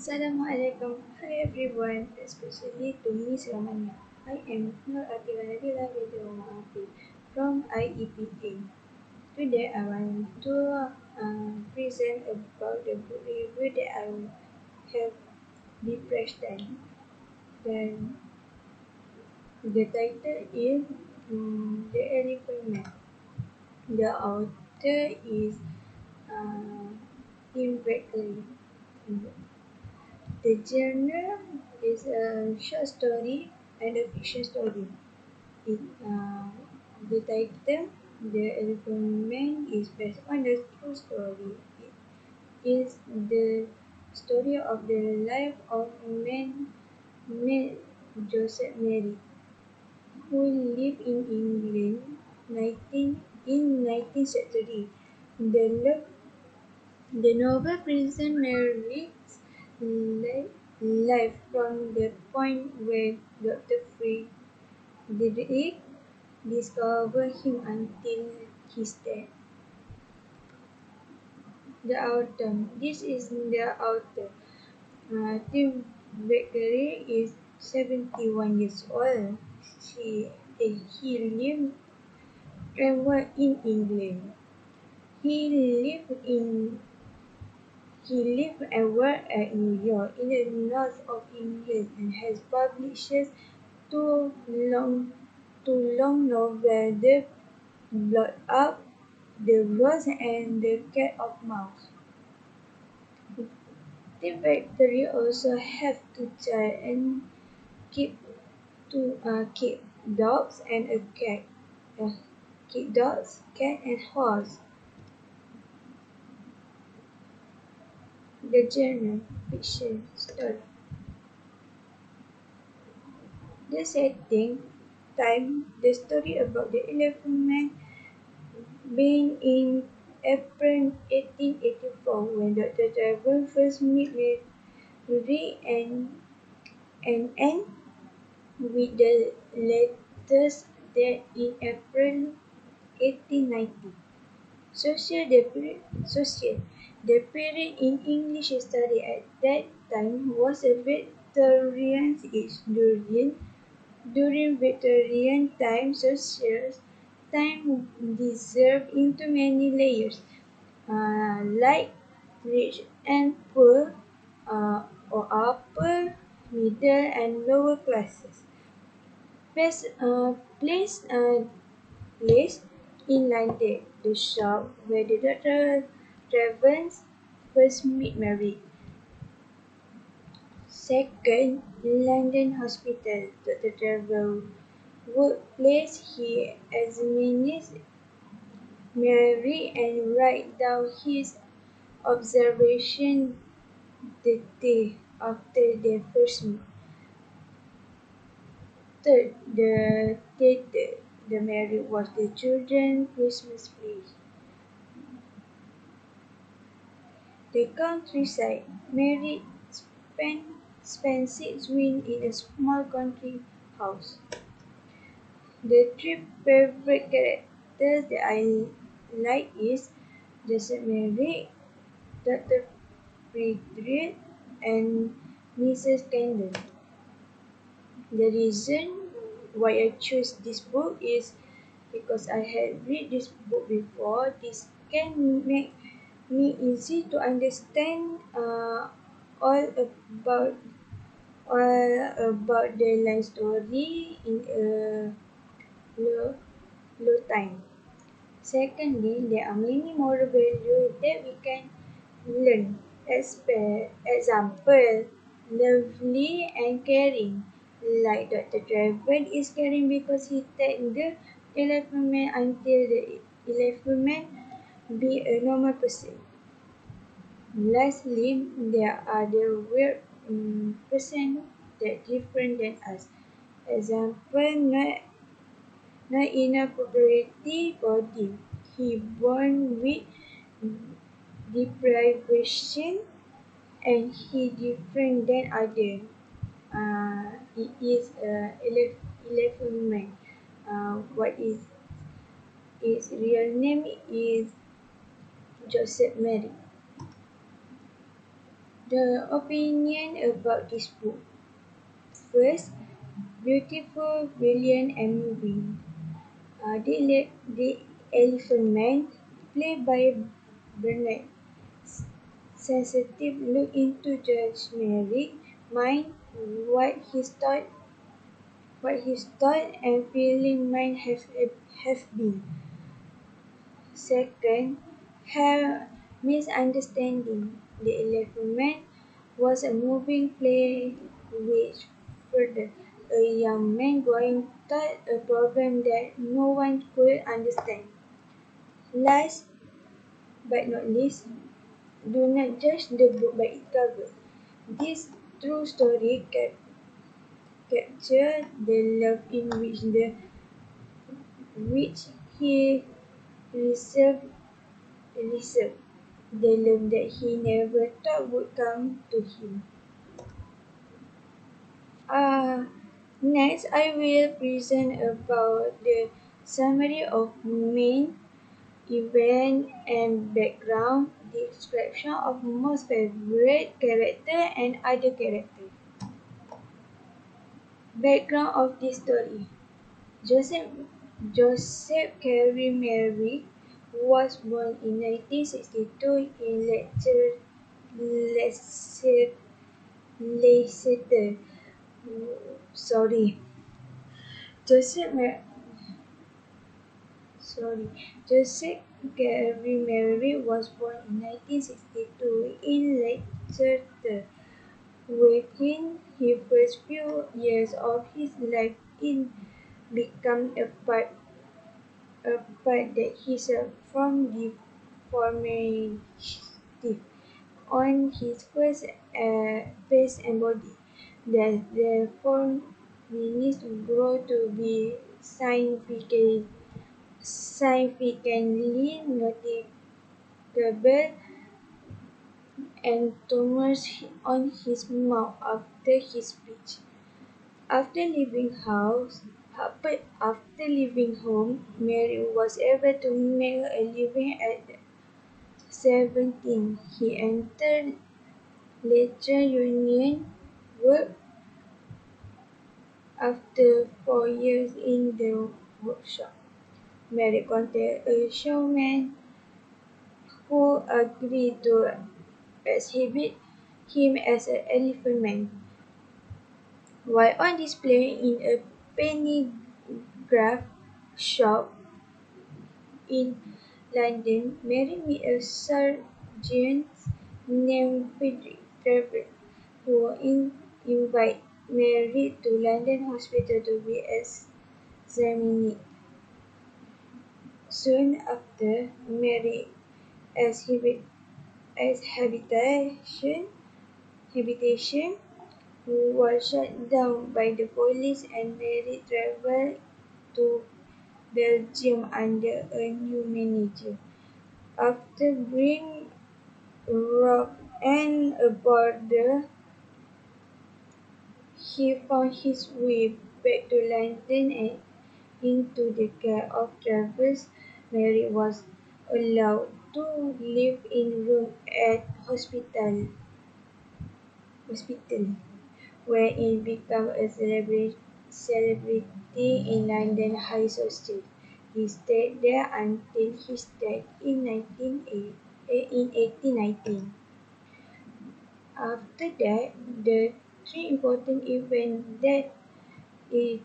Assalamualaikum. Hi everyone, especially to Miss Ramania. I am Nur Atila Nabila Bidawati from IEP A. Today I want to present about the book review that I have refreshed then the title is The Elephant Man. The author is uh, Tim Beckley. The genre is a short story and a fiction story. It, the title, The Elephant Man, is based on a true story. It is the story of the life of a man named Joseph Mary, who lived in England 19th century. The, the novel presents Mary's life from the point where Dr. Frederick discovered him until his death. The author. This is the author. Tim Beckley is 71 years old. He lived and worked in England. He lived in he lived and worked at New York in the north of England and has published two long two long novels, The Blood Up, The Rose and the Cat of Mouse. The factory also have two child and keep keep dogs and a cat. Uh, Keep dogs, cat and horse. The genre fiction story. The setting, time, the story about the elephant man being in April 1884 when Dr. Trevor first met Mary and with the latest death in April 1890. Social. The period in English study at that time was a Victorian age. During Victorian time, social time dissolved into many layers, like rich and poor, or upper, middle, and lower classes. Place, uh, place, uh, place in London, the shop where the Dr. Travers first meet Mary. Second, London Hospital, Dr. Travers' workplace. He examines Mary and write down his observation the day after their first meet. Third, the theater. The Mary was the children's Christmas play. The countryside. Mary spent, spent 6 weeks in a small country house. The three favorite characters that I like is Joseph Mary, Dr. Friedrich, and Mrs. Kendall. The reason why I choose this book is because I had read this book before. This can make me easy to understand all about all about the life story in a low, low time. Secondly, there are many moral values that we can learn. Example, lovely and caring. Like Dr. Trevor is caring because he take the elephant man until the elephant man be a normal person. Lastly, there are the weird person that different than us. Example, not in a property body. He born with deprivation and he different than other. It is elephant man. What is his real name is Joseph Mary. The opinion about this book. First, beautiful, brilliant, and moving. The Elephant Man, played by Bernard. Sensitive look into Judge Merrick's mind, what his thought, and feeling might have been. Second, her misunderstanding. The Elephant Man was a moving play which further a young man going through a problem that no one could understand. Last but not least, do not judge the book by its cover. This true story captures the love in which he received, the love that he never thought would come to him. Uh, Next, I will present about the summary of main event and background, description of most favorite character and other character. Background of this story. Joseph Joseph Carey Mary was born in 1962 in Leicester. Leicester. Sorry, Joseph. Sorry, Joseph Carey Mary was born in 1962 in Leicester. Within his first few years of his life, it became apart that he suffered from deformity on his face and body. That the deformities grow to be significantly noticeable and tumors on his mouth after his speech. After leaving home, Mary was able to make a living at 17. He entered labor union work after 4 years in the workshop. Mary contacted a showman who agreed to exhibit him as an elephant man. While on display in a pennygraph shop in London, Mary met a surgeon named Frederick Trevor, who invited Mary to London Hospital to be examined. Soon after, Mary exhibited habitation was shut down by the police and Mary traveled to Belgium under a new manager. After being robbed and aboard he found his way back to London and into the care of Travers. Mary was allowed to live in room at hospital where he became a celebrity in London High Society. He stayed there until his death in 1819. After that, the three important event in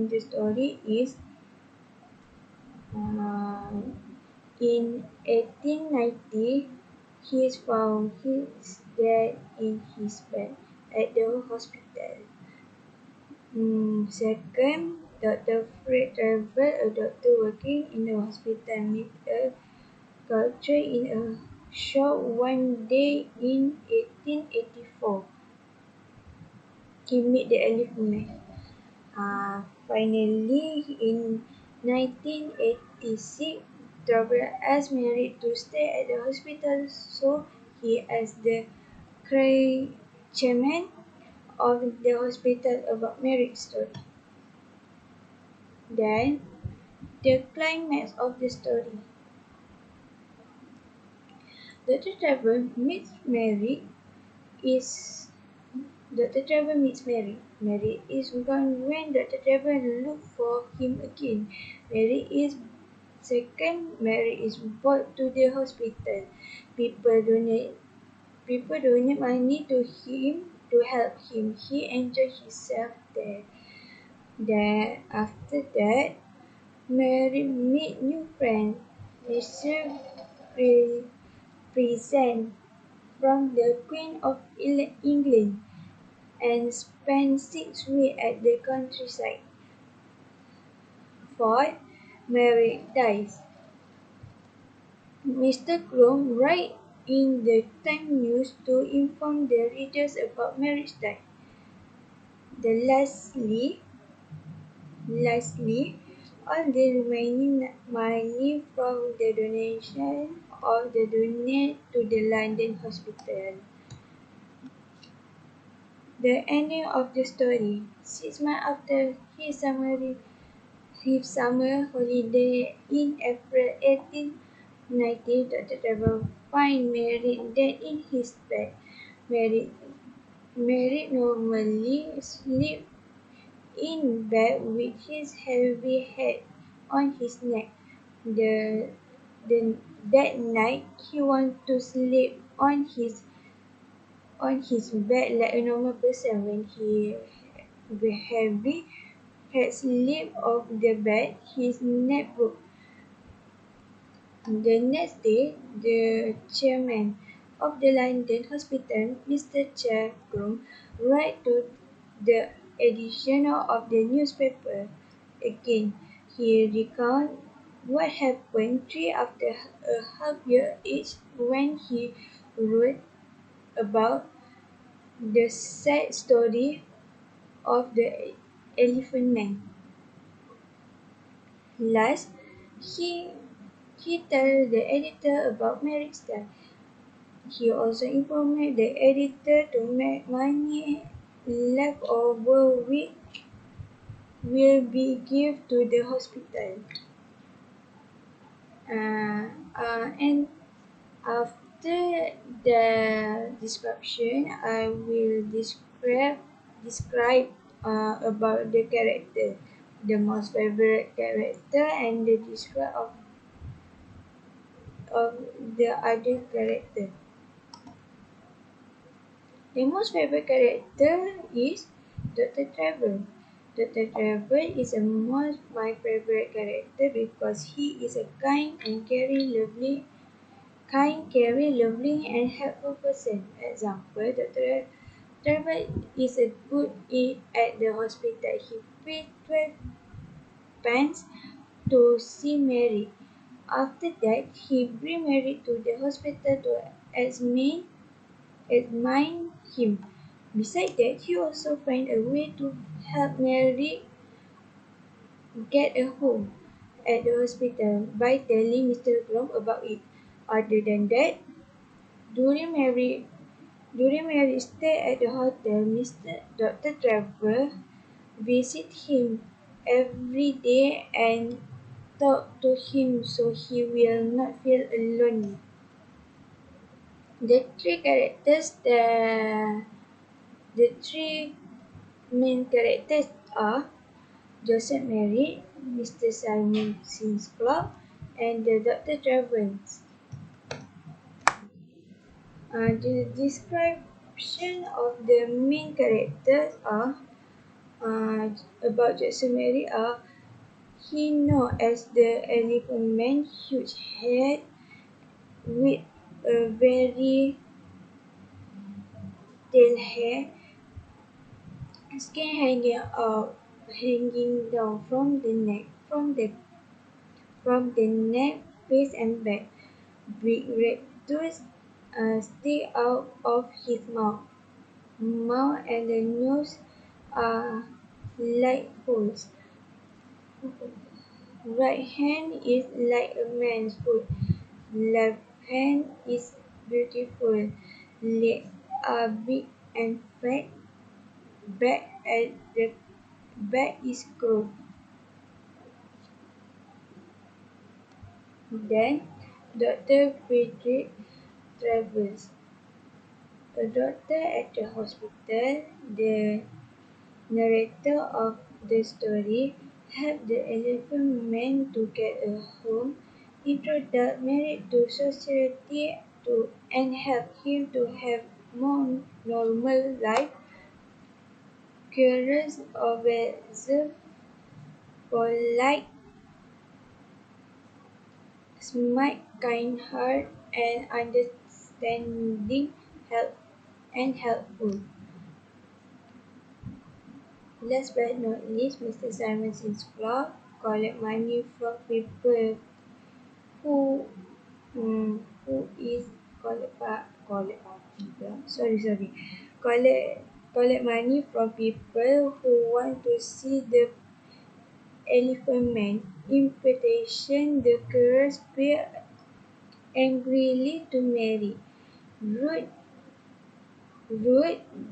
the story is uh, in 1890 he is found his dead in his bed at the hospital. Second, Dr. Fred Trevor, a doctor working in the hospital, met a culture in a shop one day in 1884. He met the elephant man. Finally, in 1986, Trevor asked Mary to stay at the hospital, so he asked the chairman of the hospital about Mary's story. Then, the climax of the story. Dr. Trevor meets Mary is Dr. Trevor meets Mary. Mary is gone when Dr. Trevor looks for him again. Mary is brought to the hospital. People donate People donate money to him to help him. He enjoys himself there. Then after that, Mary meet new friend, Mr. Pre- Present from the Queen of England and spend 6 weeks at the countryside. Fourth, Mary dies. Mr. Chrome writes in the Time News to inform the readers about Mary's death. Lastly, all the remaining money from the donation of the donate to the London hospital. The ending of the story. 6 months after his summer holiday in April 1890, Dr. Trevor finds Mary dead in his bed. Mary, Mary normally sleeps in bed with his heavy head on his neck. The, the, that night, he wanted to sleep on his bed like a normal person. When he heavy had slipped off the bed, his neck broke. The next day, the chairman of the London hospital, Mr. Chatham, wrote to the editor of the newspaper again. He recounted what happened 3.5 years each when he wrote about the sad story of the Elephant Man. Last, he he told the editor about Mary's death. He also informed the editor to make money left over which will be given to the hospital. And after the description, I will describe about the character, the most favorite character, and the describe of the other character. The most favorite character is Dr. Trevor. Dr. Trevor is my favorite character because he is a caring, loving, and helpful person. Example, Dr. Trevor is a good at the hospital. He paid 12 pence to see Mary. After that, he bring Mary to the hospital to examine him. Besides that, he also find a way to help Mary get a home at the hospital by telling Mr. Grom about it. Other than that, during Mary during Mary's stay at the hotel, Dr. Trevor visit him every day and talk to him so he will not feel alone. The three characters the three main characters are Joseph Mary, Mr. Simon Sinclair, and the Dr. Travers. The description of the main characters are about Joseph Mary are he known as the Elephant Man, huge head with a very tail hair, skin hanging down from the neck, face and back. Big red tooth stick out of his mouth and the nose are like holes. Right hand is like a man's foot. Left hand is beautiful. Legs are big and fat. The back is curved. Then Dr. Friedrich travels. A doctor at the hospital, the narrator of the story, helped the elephant man to get a home, introduced Mary to society and helped him to have more normal life. Curious, observant, polite, smart, kind-hearted, and understanding, help and helpful. Last but not least, Mr. Simon Club collect money from people who who is collect collect money from people who want to see the elephant man. Invitation the girls speak angrily to Mary. Rude,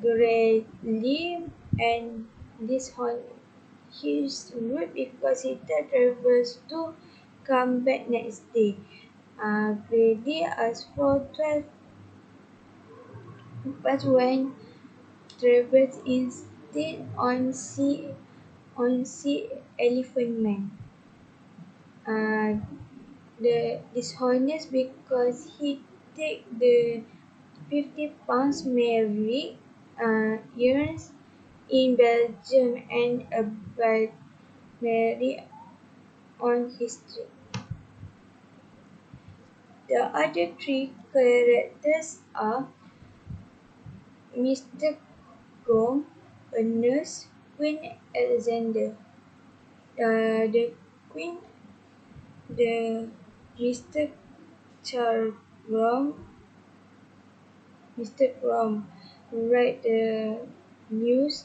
greatly and dishonest. He is rude because he tells travelers to come back next day. Grady asked for 12, but when travelers insist on see elephant man. Uh, the dishonest because he take the 50 pounds Mary earns in Belgium and about Mary on history. The other three characters are Mr. Grom, a nurse, Queen Alexander, the Queen, the Mr. Chargrom, Mr. Grom, write the news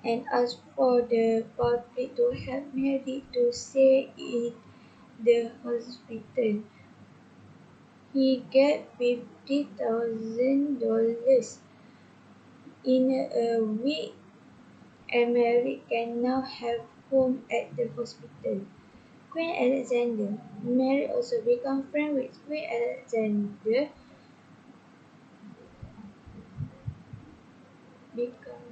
and ask for the public to help Mary to stay in the hospital. He get $50,000 in a week and Mary can now have home at the hospital. Queen Alexander. Mary also become friends with Queen Alexander because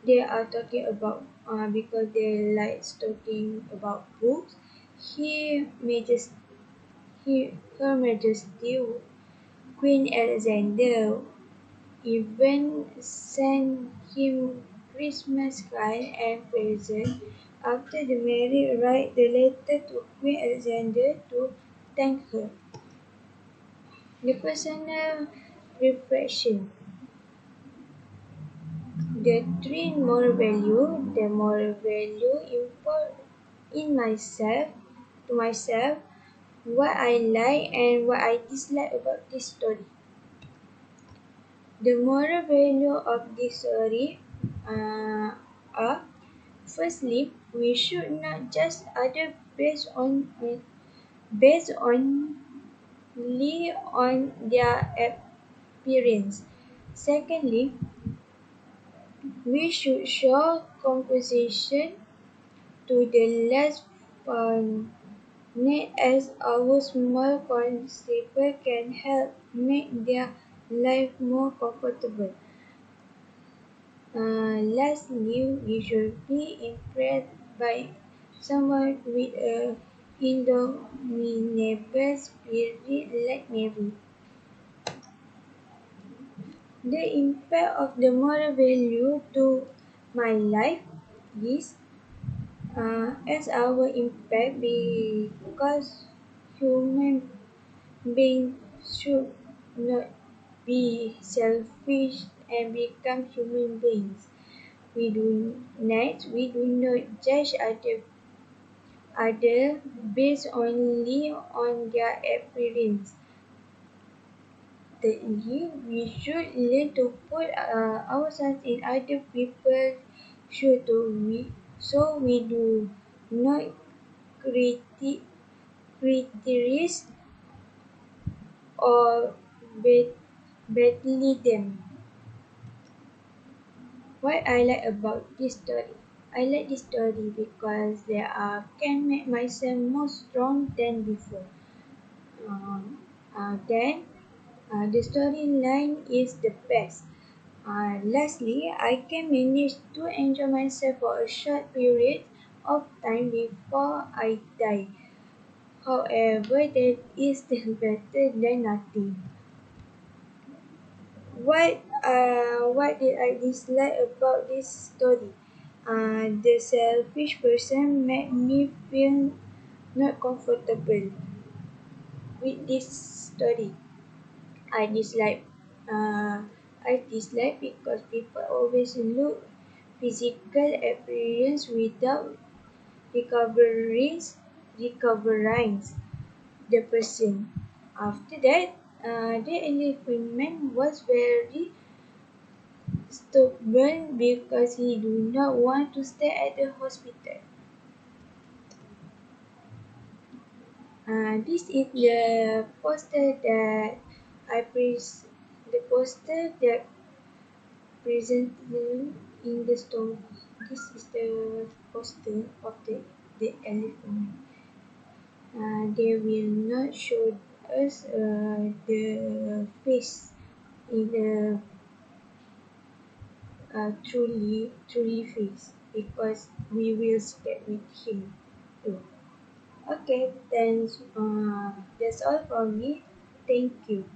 they are talking about because they like talking about books. He majesty Her Majesty Queen Alexander even sent him Christmas card and present after the Mary write the letter to Queen Alexander to thank her. The personal reflection. The three moral value. The moral value import in myself to myself what I like and what I dislike about this story. The moral value of this story are firstly, we should not judge others based only on their appearance. Secondly, we should show compassion to the less fortunate as our small contribution can help make their life more comfortable. Lastly, we should be impressed by someone with a indomitable spirit like Mary. The impact of the moral value to my life is as our impact because human beings should not be selfish and become human beings. We do not judge other based only on their appearance. Thirdly, we should learn to put ourselves in other people's shoes so we do not criticize or belittle them. What I like about this story? I like this story because can make myself more strong than before. Um, Then the storyline is the best. Lastly, I can manage to enjoy myself for a short period of time before I die. However, that is still better than nothing. What did I dislike about this story? The selfish person made me feel not comfortable with this story. I dislike uh, I dislike because people always look physical appearance without recovering recovering the person. After that, the elephant man was very stubborn because he do not want to stay at the hospital. This is the poster that I pres- the poster that presented in the store. This is the poster of the elephant. They will not show us the face in the truly face because we will stay with him too. Okay, then that's all from me. Thank you.